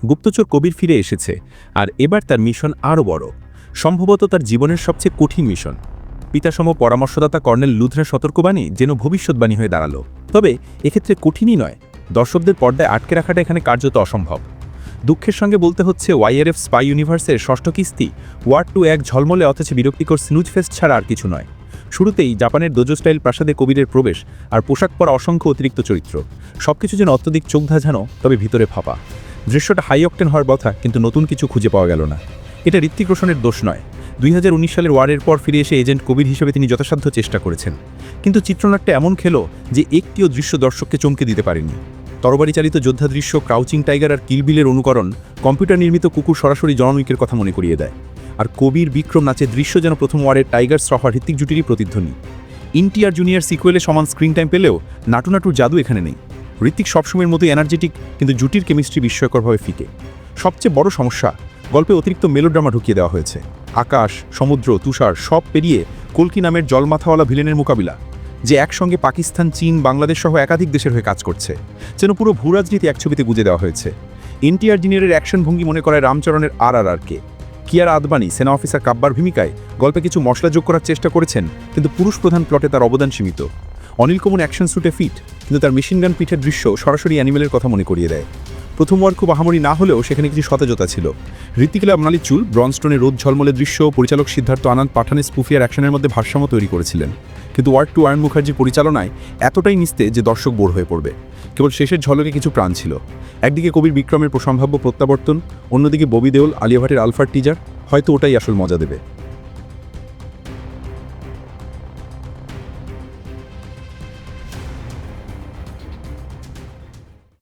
গুপ্তচর কবির ফিরে এসেছে, আর এবার তার মিশন আরও বড়, সম্ভবত তার জীবনের সবচেয়ে কঠিন মিশন। পিতাসম পরামর্শদাতা কর্নেল লুথরের সতর্কবাণী যেন ভবিষ্যৎবাণী হয়ে দাঁড়ালো। তবে এক্ষেত্রে কঠিনই নয়, দর্শকদের পর্দায় আটকে রাখাটা এখানে কার্যত অসম্ভব। দুঃখের সঙ্গে বলতে হচ্ছে ওয়াইআরএফ স্পাই ইউনিভার্সের ষষ্ঠ কিস্তি ওয়ার 2 এক ঝলমলে অথচ বিরক্তিকর স্নুজফেস্ট ছাড়া আর কিছু নয়। শুরুতেই জাপানের দোজো স্টাইল প্রাসাদে কবিরের প্রবেশ আর পোশাক পরা অসংখ্য অতিরিক্ত চরিত্র, সবকিছু যেন অত্যধিক চোখ ধাঁধানো, তবে ভিতরে ফাঁপা। দৃশ্যটা হাই অকটেন হওয়ার কথা, কিন্তু নতুন কিছু খুঁজে পাওয়া গেল না। এটা ঋত্বিক রোশনের দোষ নয়। 2019 সালের ওয়ারের পর ফিরে এসে এজেন্ট কবির হিসেবে তিনি যথাসাধ্য চেষ্টা করেছেন, কিন্তু চিত্রনাট্যে এমন খেলো যে একটিও দৃশ্য দর্শককে চমকে দিতে পারেনি। তরবারি চালিত যোদ্ধা দৃশ্য, ক্রাউচিং টাইগার আর কিলবিলের অনুকরণ, কম্পিউটার নির্মিত কুকুর সরাসরি জন উইকের কথা মনে করিয়ে দেয়। আর কবির বিক্রম নাচের দৃশ্য যেন প্রথম ওয়ারের টাইগার শ্রফা হৃত্বিক জুটিরই প্রতিধ্বনি। ইনটিআর জুনিয়র সিকুয়েলে সমান স্ক্রিন টাইম পেলেও নাটুনাটুর জাদু এখানে নেই। হৃত্বিক সবসময়ের মতোই এনার্জেটিক, কিন্তু জুটির কেমিস্ট্রি বিস্ময়করভাবে ফিকে। সবচেয়ে বড় সমস্যা, গল্পে অতিরিক্ত মেলোড্রামা ঢুকিয়ে দেওয়া হয়েছে। আকাশ, সমুদ্র, তুষার সব পেরিয়ে কল্কি নামের জলমাথাওয়ালা ভিলেনের মোকাবিলা, যে একসঙ্গে পাকিস্তান, চীন, বাংলাদেশ সহ একাধিক দেশের হয়ে কাজ করছে, যেন পুরো ভূরাজনীতি এক ছবিতে গুঁজে দেওয়া হয়েছে। এনটিআর জুনিয়রের অ্যাকশন ভঙ্গি মনে করায় রামচরণের RRRকে। কিয়ারা আদবানি সেনা অফিসার কাব্বার ভূমিকায় গল্পে কিছু মশলা যোগ করার চেষ্টা করেছেন, কিন্তু পুরুষ প্রধান প্লটে তার অবদান সীমিত। অনিল কমন অ্যাকশন স্যুটে ফিট, কিন্তু তার মেশিনগান পিঠের দৃশ্য সরাসরি অ্যানিমেলের কথা মনে করিয়ে দেয়। প্রথম ওয়ার খুব আহামরি না হলেও সেখানে কিছু সতেজতা ছিল। হৃত্বিকের আপনালি চুল, ব্রনস্টোনের রোদ ঝলমলে দৃশ্য, পরিচালক সিদ্ধার্থ আনন্দ পাঠানের স্পুফিয়ার অ্যাকশনের মধ্যে ভারসাম্য তৈরি করেছিলেন। কিন্তু ওয়ার 2 আয়ন মুখার্জির পরিচালনায় এতটাই নিস্তে যে দর্শক বোর হয়ে পড়বে। কেবল শেষের ঝলকে কিছু প্রাণ ছিল। একদিকে কবির বিক্রমের প্রসম্ভাব্য প্রত্যাবর্তন, অন্যদিকে ববি দেওল, আলিয়া ভাটের আলফার টিজার, হয়তো ওটাই আসল মজা দেবে।